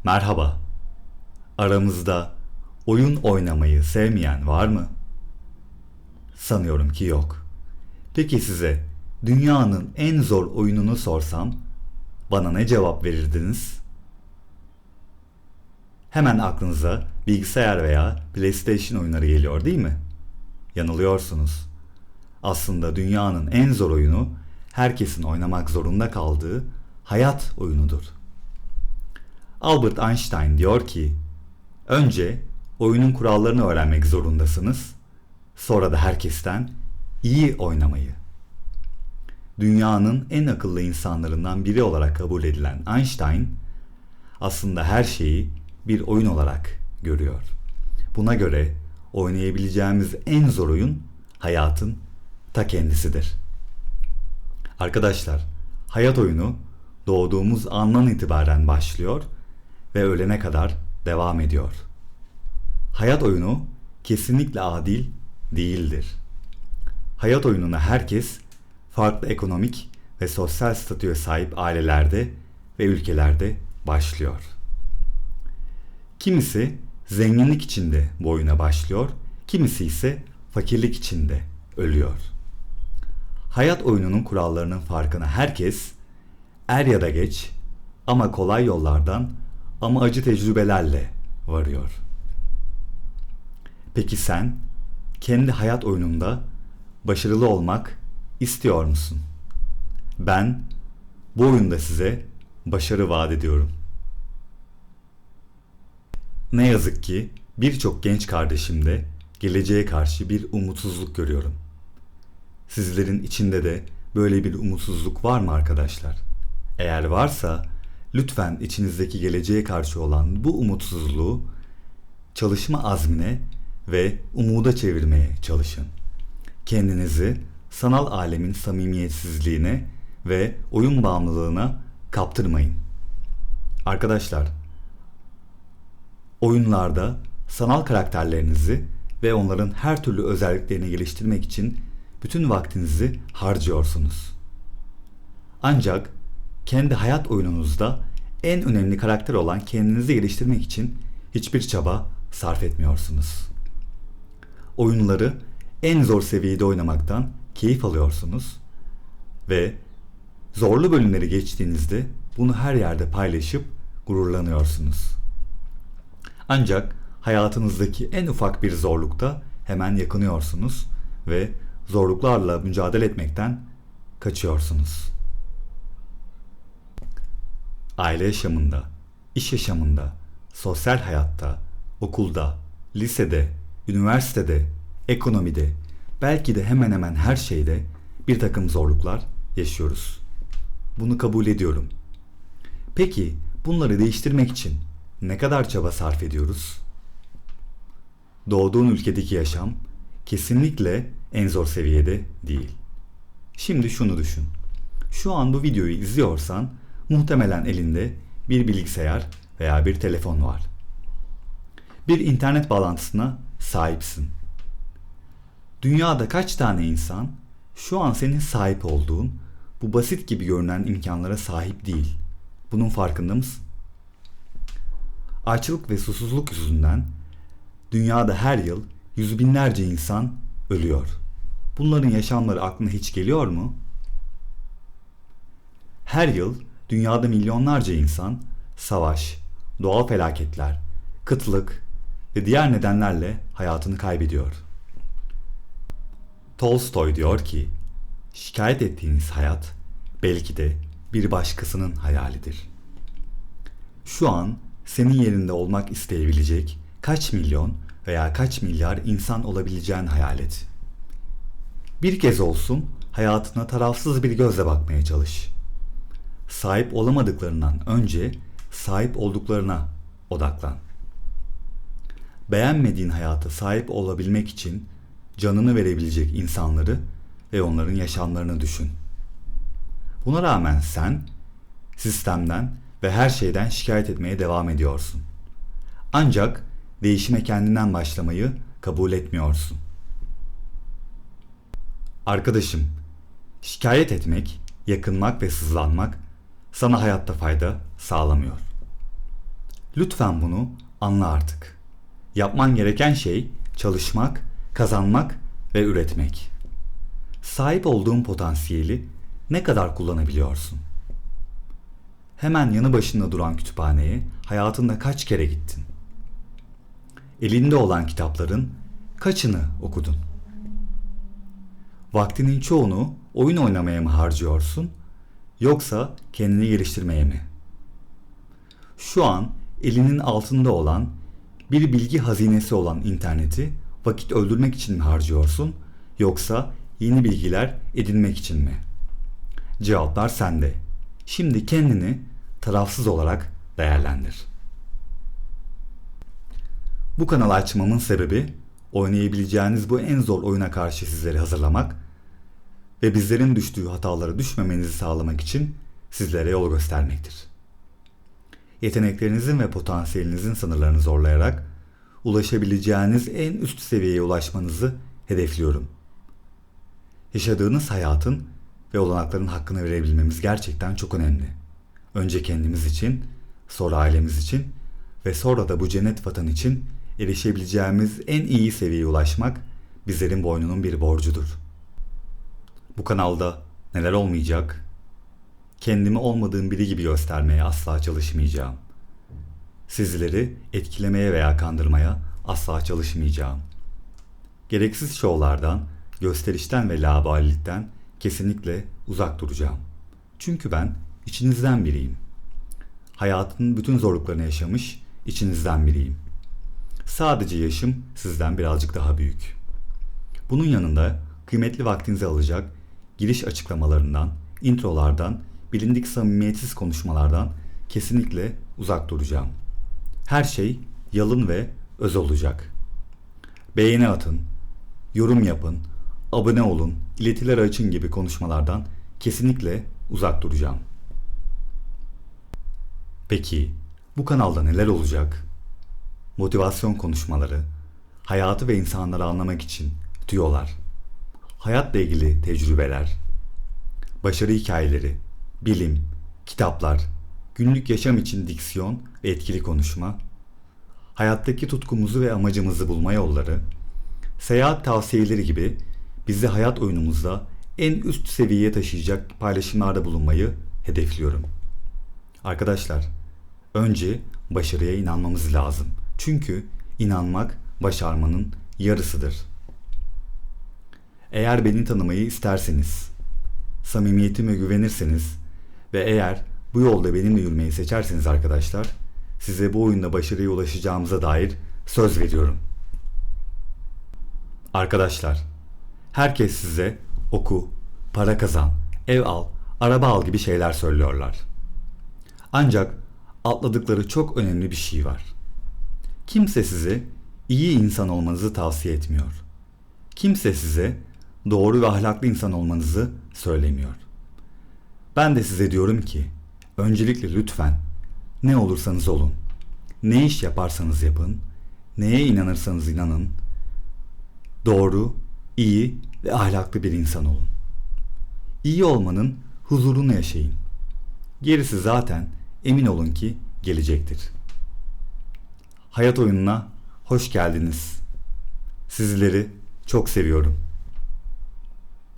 Merhaba. Aramızda oyun oynamayı sevmeyen var mı? Sanıyorum ki yok. Peki size dünyanın en zor oyununu sorsam bana ne cevap verirdiniz? Hemen aklınıza bilgisayar veya PlayStation oyunları geliyor değil mi? Yanılıyorsunuz. Aslında dünyanın en zor oyunu herkesin oynamak zorunda kaldığı hayat oyunudur. Albert Einstein diyor ki, önce oyunun kurallarını öğrenmek zorundasınız, sonra da herkesten iyi oynamayı. Dünyanın en akıllı insanlarından biri olarak kabul edilen Einstein, aslında her şeyi bir oyun olarak görüyor. Buna göre oynayabileceğimiz en zor oyun hayatın ta kendisidir. Arkadaşlar, hayat oyunu doğduğumuz andan itibaren başlıyor ve ölene kadar devam ediyor. Hayat oyunu kesinlikle adil değildir. Hayat oyununa herkes farklı ekonomik ve sosyal statüye sahip ailelerde ve ülkelerde başlıyor. Kimisi zenginlik içinde bu oyuna başlıyor, kimisi ise fakirlik içinde ölüyor. Hayat oyununun kurallarının farkına herkes er ya da geç ama kolay yollardan ama acı tecrübelerle varıyor. Peki sen kendi hayat oyununda başarılı olmak istiyor musun? Ben bu oyunda size başarı vaat ediyorum. Ne yazık ki birçok genç kardeşimde geleceğe karşı bir umutsuzluk görüyorum. Sizlerin içinde de böyle bir umutsuzluk var mı arkadaşlar? Eğer varsa lütfen içinizdeki geleceğe karşı olan bu umutsuzluğu çalışma azmine ve umuda çevirmeye çalışın. Kendinizi sanal alemin samimiyetsizliğine ve oyun bağımlılığına kaptırmayın. Arkadaşlar, oyunlarda sanal karakterlerinizi ve onların her türlü özelliklerini geliştirmek için bütün vaktinizi harcıyorsunuz. Ancak kendi hayat oyununuzda en önemli karakter olan kendinizi geliştirmek için hiçbir çaba sarf etmiyorsunuz. Oyunları en zor seviyede oynamaktan keyif alıyorsunuz ve zorlu bölümleri geçtiğinizde bunu her yerde paylaşıp gururlanıyorsunuz. Ancak hayatınızdaki en ufak bir zorlukta hemen yakınıyorsunuz ve zorluklarla mücadele etmekten kaçıyorsunuz. Aile yaşamında, iş yaşamında, sosyal hayatta, okulda, lisede, üniversitede, ekonomide, belki de hemen hemen her şeyde bir takım zorluklar yaşıyoruz. Bunu kabul ediyorum. Peki bunları değiştirmek için ne kadar çaba sarf ediyoruz? Doğduğun ülkedeki yaşam kesinlikle en zor seviyede değil. Şimdi şunu düşün. Şu an bu videoyu izliyorsan muhtemelen elinde bir bilgisayar veya bir telefon var. Bir internet bağlantısına sahipsin. Dünyada kaç tane insan şu an senin sahip olduğun bu basit gibi görünen imkanlara sahip değil? Bunun farkında mısın? Açlık ve susuzluk yüzünden dünyada her yıl yüz binlerce insan ölüyor. Bunların yaşamları aklına hiç geliyor mu? Her yıl dünyada milyonlarca insan savaş, doğal felaketler, kıtlık ve diğer nedenlerle hayatını kaybediyor. Tolstoy diyor ki, şikayet ettiğiniz hayat belki de bir başkasının hayalidir. Şu an senin yerinde olmak isteyebilecek kaç milyon veya kaç milyar insan olabileceğini hayal et. Bir kez olsun hayatına tarafsız bir gözle bakmaya çalış. Sahip olamadıklarından önce sahip olduklarına odaklan. Beğenmediğin hayata sahip olabilmek için canını verebilecek insanları ve onların yaşamlarını düşün. Buna rağmen sen sistemden ve her şeyden şikayet etmeye devam ediyorsun. Ancak değişime kendinden başlamayı kabul etmiyorsun. Arkadaşım, şikayet etmek, yakınmak ve sızlanmak sana hayatta fayda sağlamıyor. Lütfen bunu anla artık. Yapman gereken şey çalışmak, kazanmak ve üretmek. Sahip olduğun potansiyeli ne kadar kullanabiliyorsun? Hemen yanı başında duran kütüphaneye hayatında kaç kere gittin? Elinde olan kitapların kaçını okudun? Vaktinin çoğunu oyun oynamaya mı harcıyorsun, yoksa kendini geliştirmeye mi? Şu an elinin altında olan bir bilgi hazinesi olan interneti vakit öldürmek için mi harcıyorsun, yoksa yeni bilgiler edinmek için mi? Cevaplar sende. Şimdi kendini tarafsız olarak değerlendir. Bu kanalı açmamın sebebi, oynayabileceğiniz bu en zor oyuna karşı sizleri hazırlamak ve bizlerin düştüğü hatalara düşmemenizi sağlamak için sizlere yol göstermektir. Yeteneklerinizin ve potansiyelinizin sınırlarını zorlayarak ulaşabileceğiniz en üst seviyeye ulaşmanızı hedefliyorum. Yaşadığınız hayatın ve olanakların hakkını verebilmemiz gerçekten çok önemli. Önce kendimiz için, sonra ailemiz için ve sonra da bu cennet vatan için erişebileceğimiz en iyi seviyeye ulaşmak bizlerin boynunun bir borcudur. Bu kanalda neler olmayacak? Kendimi olmadığım biri gibi göstermeye asla çalışmayacağım. Sizleri etkilemeye veya kandırmaya asla çalışmayacağım. Gereksiz şovlardan, gösterişten ve laubalilikten kesinlikle uzak duracağım. Çünkü ben içinizden biriyim. Hayatın bütün zorluklarını yaşamış içinizden biriyim. Sadece yaşım sizden birazcık daha büyük. Bunun yanında kıymetli vaktinizi alacak giriş açıklamalarından, introlardan, bilindik samimiyetsiz konuşmalardan kesinlikle uzak duracağım. Her şey yalın ve öz olacak. Beğeni atın, yorum yapın, abone olun, iletiler açın gibi konuşmalardan kesinlikle uzak duracağım. Peki bu kanalda neler olacak? Motivasyon konuşmaları, hayatı ve insanları anlamak için tüyolar, hayatla ilgili tecrübeler, başarı hikayeleri, bilim, kitaplar, günlük yaşam için diksiyon ve etkili konuşma, hayattaki tutkumuzu ve amacımızı bulma yolları, seyahat tavsiyeleri gibi bizi hayat oyunumuzda en üst seviyeye taşıyacak paylaşımlarda bulunmayı hedefliyorum. Arkadaşlar, önce başarıya inanmamız lazım. Çünkü inanmak başarmanın yarısıdır. Eğer beni tanımayı isterseniz, samimiyetime güvenirseniz ve eğer bu yolda benimle yürümeyi seçerseniz arkadaşlar, size bu oyunda başarıya ulaşacağımıza dair söz veriyorum. Arkadaşlar, herkes size oku, para kazan, ev al, araba al gibi şeyler söylüyorlar. Ancak atladıkları çok önemli bir şey var. Kimse size iyi insan olmanızı tavsiye etmiyor. Kimse size doğru ve ahlaklı insan olmanızı söylemiyor. Ben de size diyorum ki, öncelikle lütfen ne olursanız olun, ne iş yaparsanız yapın, neye inanırsanız inanın, doğru, iyi ve ahlaklı bir insan olun. İyi olmanın huzurunu yaşayın. Gerisi zaten emin olun ki gelecektir. Hayat oyununa hoş geldiniz. Sizleri çok seviyorum.